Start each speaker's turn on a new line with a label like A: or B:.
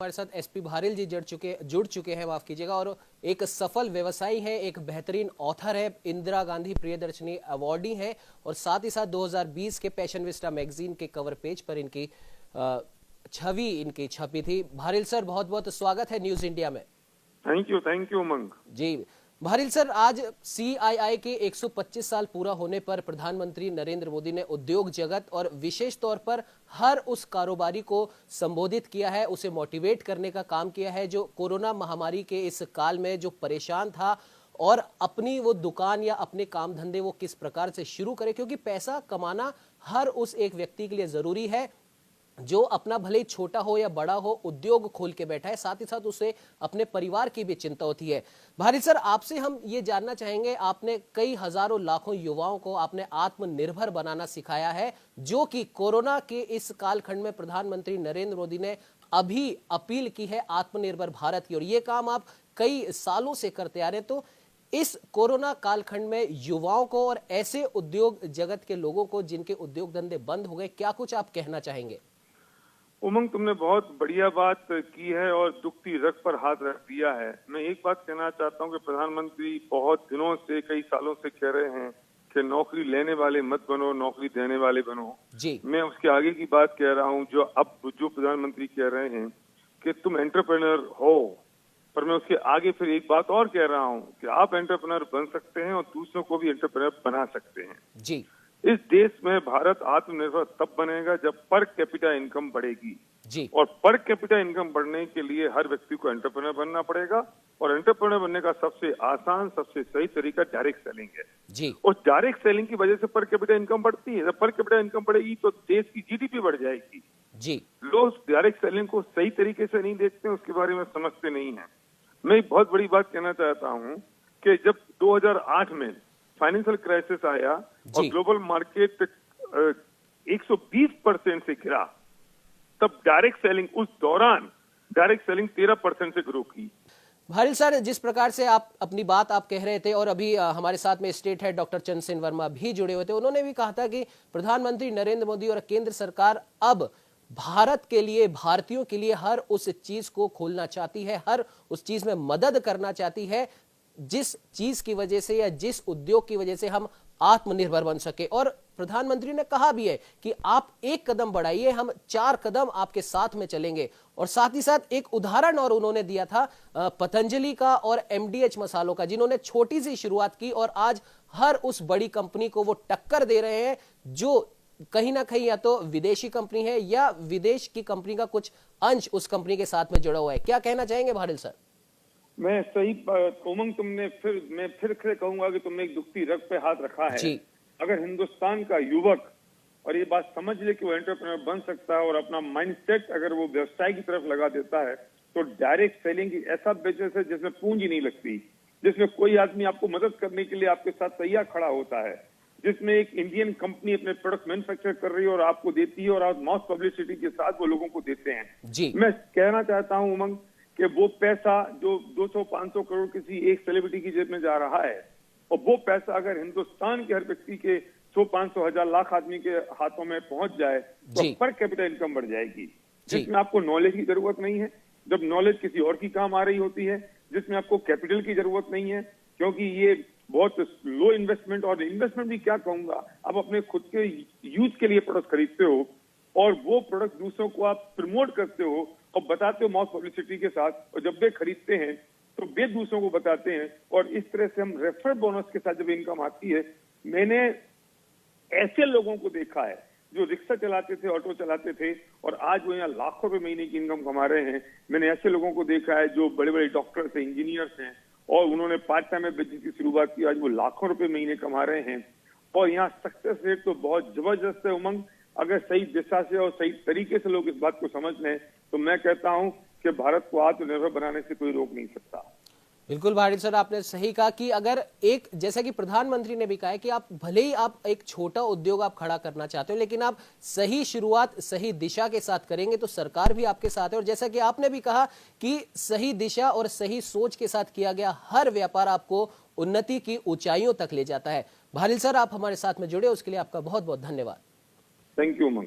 A: हमारे साथ एसपी भारिल जी जुड़ चुके हैं, माफ कीजिएगा, और एक सफल व्यवसायी हैं, एक बेहतरीन ऑथर है, इंदिरा गांधी प्रियदर्शनी अवार्डी हैं और साथ ही साथ 2020 के पैशन विस्टा मैगजीन के कवर पेज पर इनकी छवि इनकी छपी थी। भारिल सर, बहुत बहुत स्वागत है न्यूज इंडिया में।
B: Thank you Umang
A: ji. Bharill sir, आज CII के 125 साल पूरा होने पर प्रधानमंत्री नरेंद्र मोदी ने उद्योग जगत और विशेष तौर पर हर उस कारोबारी को संबोधित किया है, उसे मोटिवेट करने का काम किया है जो कोरोना महामारी के इस काल में जो परेशान था और अपनी वो दुकान या अपने काम धंधे वो किस प्रकार से शुरू करे, क्योंकि पैसा कमाना हर उस एक व्यक्ति के लिए जरूरी है जो अपना भले ही छोटा हो या बड़ा हो उद्योग खोल के बैठा है, साथ ही साथ उसे अपने परिवार की भी चिंता होती है। भारिल सर, आपसे हम ये जानना चाहेंगे, आपने कई हजारों लाखों युवाओं को आपने आत्मनिर्भर बनाना सिखाया है, जो कि कोरोना के इस कालखंड में प्रधानमंत्री नरेंद्र मोदी ने अभी अपील की है आत्मनिर्भर भारत की, और ये काम आप कई सालों से करते आ रहे हैं। तो इस कोरोना कालखंड में युवाओं को और ऐसे उद्योग जगत के लोगों को जिनके उद्योग धंधे बंद हो गए, क्या कुछ आप कहना चाहेंगे?
B: उमंग, तुमने बहुत बढ़िया बात की है और दुखती रग पर हाथ रख दिया है। मैं एक बात कहना चाहता हूं कि प्रधानमंत्री बहुत दिनों से, कई सालों से कह रहे हैं कि नौकरी लेने वाले मत बनो, नौकरी देने वाले बनो
A: जी।
B: मैं उसके आगे की बात कह रहा हूं, जो प्रधानमंत्री कह रहे हैं कि तुम एंटरप्रेन्योर हो, पर मैं उसके आगे फिर एक बात और कह रहा हूं कि आप एंटरप्रेन्योर बन सकते हैं और दूसरों को भी एंटरप्रेन्योर बना सकते हैं
A: जी।
B: इस देश में भारत आत्मनिर्भर तब बनेगा जब पर कैपिटा इनकम बढ़ेगी
A: जी।
B: और पर कैपिटा इनकम बढ़ने के लिए हर व्यक्ति को एंटरप्रेन्योर बनना पड़ेगा और एंटरप्रेन्योर बनने का सबसे आसान, सबसे सही तरीका डायरेक्ट सेलिंग है
A: जी।
B: और डायरेक्ट सेलिंग की वजह से पर कैपिटा इनकम बढ़ती है। जब पर कैपिटा इनकम बढ़ेगी तो देश की GDP बढ़ जाएगी
A: जी।
B: लोग डायरेक्ट सेलिंग को सही तरीके से नहीं देखते, उसके बारे में समझते नहीं है। मैं एक बहुत बड़ी बात कहना चाहता हूँ कि जब 2008 में फाइनेंशियल क्राइसिस आया और ग्लोबल मार्केट 120% से गिरा, तब डायरेक्ट सेलिंग, उस दौरान डायरेक्ट सेलिंग 13% से ग्रो की।
A: भारिल सर, जिस प्रकार से आप अपनी बात आप कह रहे थे और अभी हमारे साथ में state head doctor Chandrasen Verma भी जुड़े हुए थे, उन्होंने भी कहा था कि प्रधानमंत्री नरेंद्र मोदी और केंद्र सरकार अब भारत के लिए, भारतीयों के लिए हर उस चीज को खोलना चाहती है, हर उस चीज में मदद करना चाहती है जिस चीज की वजह से या जिस उद्योग की वजह से हम आत्मनिर्भर बन सके। और प्रधानमंत्री ने कहा भी है कि आप एक कदम बढ़ाइए, हम 4 कदम आपके साथ में चलेंगे। और साथ ही साथ एक उदाहरण और उन्होंने दिया था पतंजलि का और MDH मसालों का, जिन्होंने छोटी सी शुरुआत की और आज हर उस बड़ी कंपनी को वो टक्कर दे रहे हैं जो कहीं ना कहीं या तो विदेशी कंपनी है या विदेश की कंपनी का कुछ अंश उस कंपनी के साथ में जुड़ा हुआ है। क्या कहना चाहेंगे भारिल सर?
B: मैं सही उमंग, मैं फिर कहूंगा कि तुमने एक दुखती रग पे हाथ रखा है जी। अगर हिंदुस्तान का युवक और ये बात समझ ले कि वो एंटरप्रेन्योर बन सकता है और अपना माइंडसेट अगर वो व्यवसाय की तरफ लगा देता है, तो डायरेक्ट सेलिंग ऐसा बिजनेस है जिसमें पूंजी नहीं लगती, जिसमें कोई आदमी आपको मदद करने के लिए आपके साथ तैयार खड़ा होता है, जिसमें एक इंडियन कंपनी अपने प्रोडक्ट मैन्युफैक्चर कर रही है और आपको देती है और आप मॉस पब्लिसिटी के साथ वो लोगों को देते हैं जी। मैं कहना चाहता हूँ उमंग कि वो पैसा जो 200-500 करोड़ किसी एक सेलिब्रिटी की जेब में जा रहा है, और वो पैसा अगर हिंदुस्तान के हर व्यक्ति के 100-500 हजार लाख आदमी के हाथों में पहुंच जाए तो पर कैपिटल इनकम बढ़ जाएगी, जिसमें आपको नॉलेज की जरूरत नहीं है, जब नॉलेज किसी और की काम आ रही होती है, जिसमें आपको कैपिटल की जरूरत नहीं है, क्योंकि ये बहुत लो इन्वेस्टमेंट, और इन्वेस्टमेंट भी क्या कहूंगा, आप अपने खुद के यूज के लिए प्रोडक्ट खरीदते हो और वो प्रोडक्ट दूसरों को आप प्रमोट करते हो और बताते हो मॉस पब्लिसिटी के साथ, और जब वे खरीदते हैं तो वे दूसरों को बताते हैं और इस तरह से हम रेफर बोनस के साथ जब इनकम आती है। मैंने ऐसे लोगों को देखा है जो रिक्शा चलाते थे, ऑटो चलाते थे और आज वो यहाँ लाखों रुपए महीने की इनकम कमा रहे हैं। मैंने ऐसे लोगों को देखा है जो बड़े बड़े डॉक्टर्स हैं, इंजीनियर्स हैं और उन्होंने पार्ट टाइम में बिजनेस की शुरुआत की, आज वो लाखों रुपए महीने कमा रहे हैं। और यहाँ सक्सेस रेट तो बहुत जबरदस्त है उमंग। अगर सही दिशा से और सही तरीके से लोग इस बात को समझ लें तो मैं कहता हूं कि भारत को आत्मनिर्भर बनाने से कोई रोक नहीं सकता।
A: बिल्कुल भारिल सर, आपने सही कहा कि अगर एक, जैसा कि प्रधानमंत्री ने भी कहा है कि आप भले ही आप एक छोटा उद्योग आप खड़ा करना चाहते हो, लेकिन आप सही शुरुआत सही दिशा के साथ करेंगे तो सरकार भी आपके साथ है। और जैसा कि आपने भी कहा कि सही दिशा और सही सोच के साथ किया गया हर व्यापार आपको उन्नति की ऊंचाइयों तक ले जाता है। भारिल सर, आप हमारे साथ में जुड़े उसके लिए आपका बहुत बहुत धन्यवाद।
B: Thank you Umang.